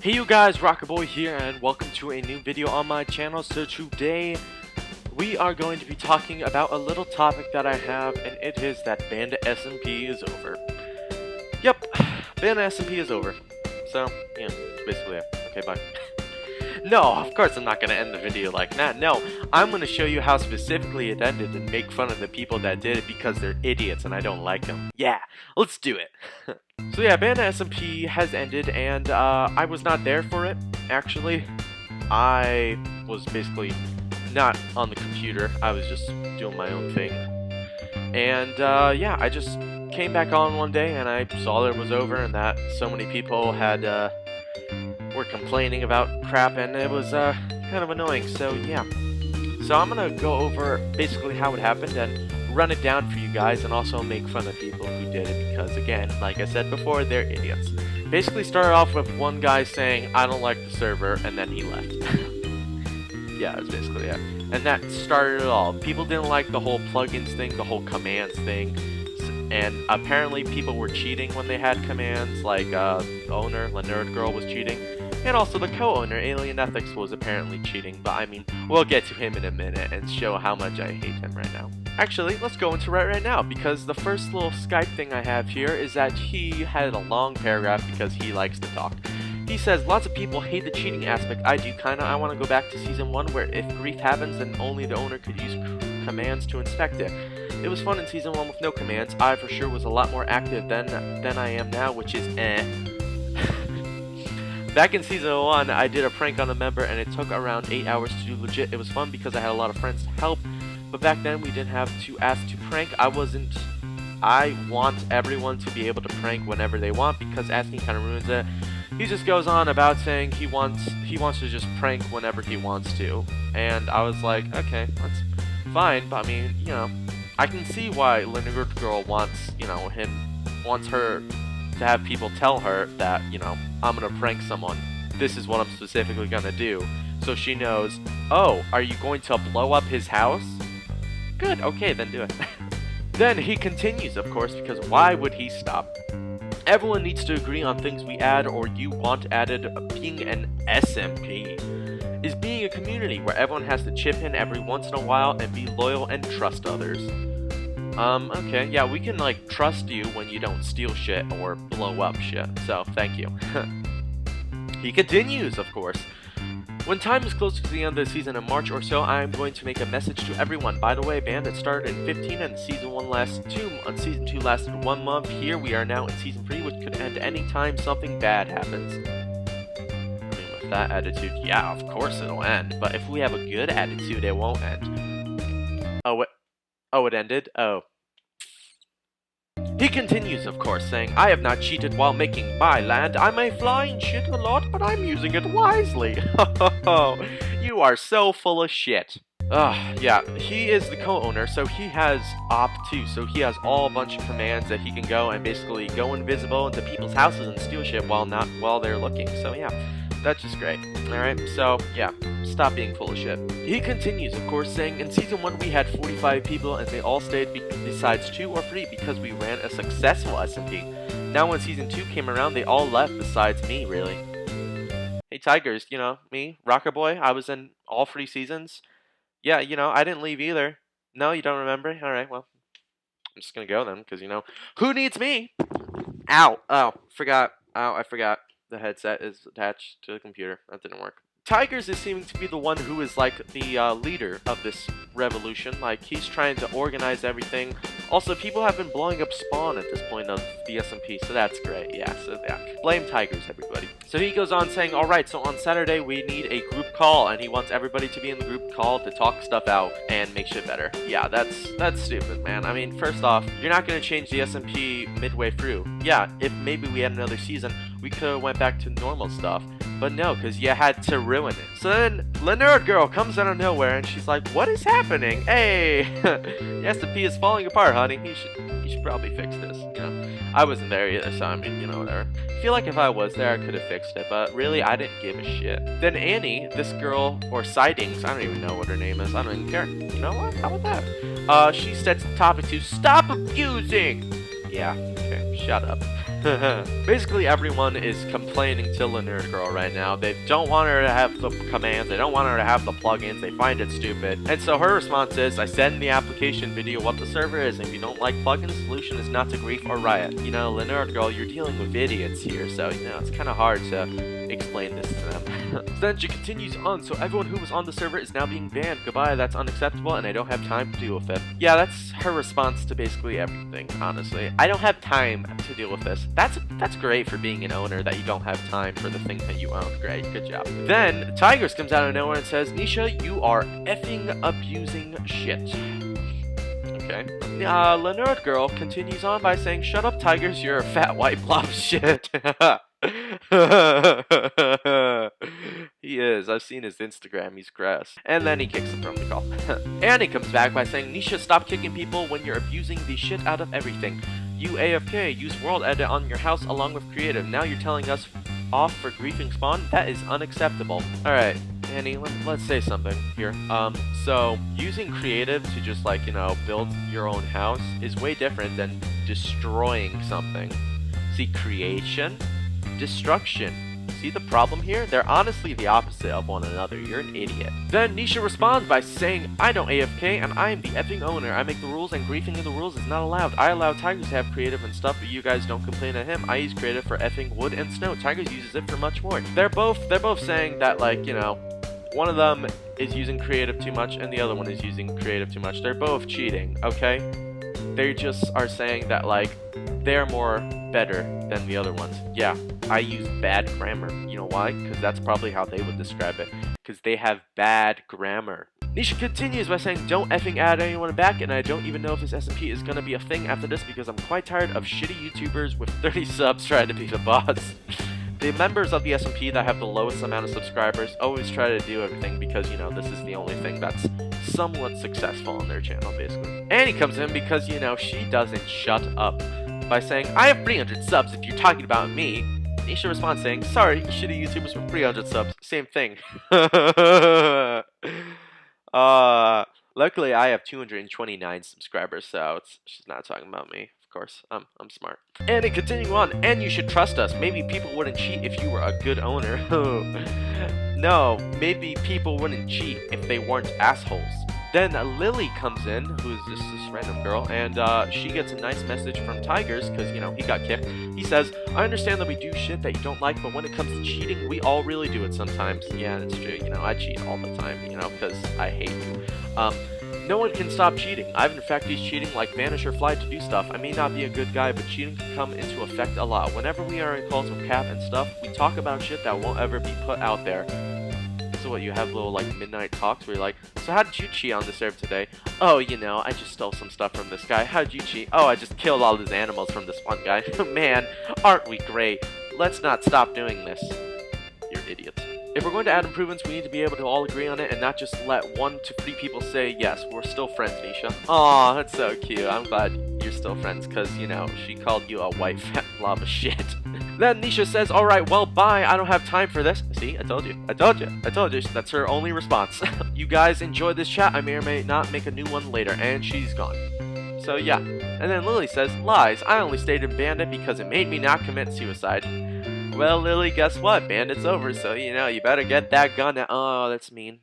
Hey you guys, Rockerboy here, and welcome to a new video on my channel. So today we are going to be talking about a little topic that I have, and it is that Bandit SMP is over. Yep, Bandit SMP is over. So, yeah, basically it. Okay, bye. No, of course I'm not going to end the video like that. No, I'm going to show you how specifically it ended and make fun of the people that did it because they're idiots and I don't like them. Yeah, let's do it. So yeah, Bandit SMP has ended, and I was not there for it, actually. I was basically not on the computer. I was just doing my own thing. And yeah, I just came back on one day and I saw that it was over and that so many people had were complaining about crap, and it was kind of annoying. So yeah, so I'm gonna go over basically how it happened and run it down for you guys, and also make fun of people who did it because, again, like I said before, they're idiots. Basically started off with one guy saying, I don't like the server, and then he left. Yeah, that's basically it. And that started it all. People didn't like the whole plugins thing, the whole commands thing, and apparently people were cheating when they had commands, like the owner, the nerd girl, was cheating. And also the co-owner, Alien Ethics, was apparently cheating, but I mean, we'll get to him in a minute and show how much I hate him right now. Actually, let's go into it right now, because the first little Skype thing I have here is that he had a long paragraph because he likes to talk. He says, lots of people hate the cheating aspect. I do kinda. I want to go back to Season 1 where if grief happens, then only the owner could use commands to inspect it. It was fun in Season 1 with no commands. I for sure was a lot more active than I am now, which is Back in Season 1, I did a prank on a member and it took around 8 hours to do legit. It was fun because I had a lot of friends to help, but back then we didn't have to ask to prank. I want everyone to be able to prank whenever they want, because asking kind of ruins it. He just goes on about saying he wants to just prank whenever he wants to, and I was like, okay, that's fine, but I mean, you know, I can see why Linear Girl wants her to have people tell her that, you know, I'm gonna prank someone. This is what I'm specifically gonna do. So she knows, oh, are you going to blow up his house? Good, okay, then do it. Then he continues, of course, because why would he stop? Everyone needs to agree on things we add or you want added. Being an SMP is being a community where everyone has to chip in every once in a while and be loyal and trust others. Okay, yeah, we can, like, trust you when you don't steal shit or blow up shit, so thank you. He continues, of course. When time is close to the end of the season in March or so, I am going to make a message to everyone. By the way, Bandit started in 15 and Season 1 lasted 2 months. Season 2 lasted 1 month. Here we are now in Season 3, which could end any time something bad happens. I mean, with that attitude, yeah, of course it'll end. But if we have a good attitude, it won't end. Oh, it ended? Oh. He continues, of course, saying, I have not cheated while making my land. I may fly and shit a lot, but I'm using it wisely. You are so full of shit. Yeah, he is the co-owner, so he has op too, so he has all a bunch of commands that he can go and basically go invisible into people's houses and steal shit while they're looking. So yeah, that's just great. Alright, so yeah, stop being full of shit. He continues, of course, saying, in Season 1 we had 45 people and they all stayed besides 2 or 3 because we ran a successful SMP. Now when Season 2 came around, they all left besides me, really. Hey Tigers, you know, me, Rocker Boy, I was in all 3 seasons. Yeah, you know, I didn't leave either. No, you don't remember? Alright, well, I'm just gonna go then, because, you know, who needs me? Ow! Oh, forgot. Ow, I forgot. The headset is attached to the computer. That didn't work. Tigers is seeming to be the one who is like the leader of this revolution. Like, he's trying to organize everything. Also, people have been blowing up Spawn at this point of the SMP, so that's great. Yeah, so yeah. Blame Tigers, everybody. So he goes on saying, alright, so on Saturday we need a group call, and he wants everybody to be in the group call to talk stuff out and make shit better. Yeah, that's stupid, man. I mean, first off, you're not gonna change the SMP midway through. Yeah, if maybe we had another season, we could've went back to normal stuff. But no, because you had to ruin it. So then, the nerd girl comes out of nowhere and she's like, what is happening? Hey, the SMP is falling apart, honey. You should probably fix this, you know. I wasn't there either, so I mean, you know, whatever. I feel like if I was there, I could have fixed it, but really, I didn't give a shit. Then Annie, this girl, or Sightings, I don't even know what her name is. I don't even care. You know what? How about that? She sets the topic to stop abusing. Yeah, okay, shut up. Basically, everyone is complaining to Nerd Girl right now. They don't want her to have the commands. They don't want her to have the plugins. They find it stupid. And so her response is, I said in the application video what the server is. If you don't like plugins, the solution is not to grief or riot. You know, Nerd Girl, you're dealing with idiots here, so, you know, it's kind of hard to explain this to them. So then she continues on, so everyone who was on the server is now being banned. Goodbye, that's unacceptable, and I don't have time to deal with it. Yeah, that's her response to basically everything, honestly. I don't have time to deal with this. That's great for being an owner, that you don't have time for the thing that you own. Great, good job. Then, Tigers comes out of nowhere and says, Nisha, you are effing abusing shit. Okay. The Nerd Girl continues on by saying, shut up, Tigers, you're a fat white blob of shit. He is. I've seen his Instagram. He's grass. And then he kicks him from the call. And he comes back by saying, Nisha, stop kicking people when you're abusing the shit out of everything. You AFK, use World Edit on your house along with Creative. Now you're telling us off for griefing spawn? That is unacceptable. Alright, Annie, let's say something here. So using Creative to just, like, you know, build your own house is way different than destroying something. See, creation, destruction. See the problem here? They're honestly the opposite of one another. You're an idiot. Then Nisha responds by saying, I don't AFK and I am the effing owner. I make the rules and griefing in the rules is not allowed. I allow Tigers to have creative and stuff, but you guys don't complain at him. I use creative for effing wood and snow. Tigers uses it for much more. They're both saying that, like, you know, one of them is using creative too much and the other one is using creative too much. They're both cheating, okay? They just are saying that, like, they're more better than the other ones. Yeah, I use bad grammar. You know why? Because that's probably how they would describe it. Because they have bad grammar. Nisha continues by saying, don't effing add anyone back, and I don't even know if this SMP is gonna be a thing after this because I'm quite tired of shitty YouTubers with 30 subs trying to be the boss. The members of the SMP that have the lowest amount of subscribers always try to do everything because, you know, this is the only thing that's somewhat successful on their channel, basically. Annie comes in because, you know, she doesn't shut up by saying, I have 300 subs if you're talking about me. Nisha responds saying, sorry, shitty YouTubers with 300 subs. Same thing. Luckily I have 229 subscribers, so she's not talking about me. Of course, I'm smart. And it continuing on, and you should trust us. Maybe people wouldn't cheat if you were a good owner. No, maybe people wouldn't cheat if they weren't assholes. Then Lily comes in, who's just this random girl, and she gets a nice message from Tigers, because, you know, he got kicked. He says, I understand that we do shit that you don't like, but when it comes to cheating, we all really do it sometimes. Yeah, that's true. You know, I cheat all the time, you know, because I hate you. No one can stop cheating. I've in fact used cheating like Vanish or Fly to do stuff. I may not be a good guy, but cheating can come into effect a lot. Whenever we are in calls with Cap and stuff, we talk about shit that won't ever be put out there. So what, you have little, like, midnight talks where you're like, so how did you cheat on the server today? Oh, you know, I just stole some stuff from this guy. How'd you cheat? Oh, I just killed all these animals from this one guy. Man, aren't we great? Let's not stop doing this. You're idiots. If we're going to add improvements, we need to be able to all agree on it and not just let 1 to 3 people say, yes, we're still friends, Nisha. Aw, that's so cute. I'm glad you're still friends because, you know, she called you a white fat blob of shit. Then Nisha says, alright, well, bye. I don't have time for this. See, I told you. I told you. I told you. That's her only response. You guys enjoy this chat. I may or may not make a new one later. And she's gone. So, yeah. And then Lily says, lies. I only stayed in Bandit because it made me not commit suicide. Well, Lily, guess what? Bandit's over, so, you know, you better get that gun. Oh, that's mean.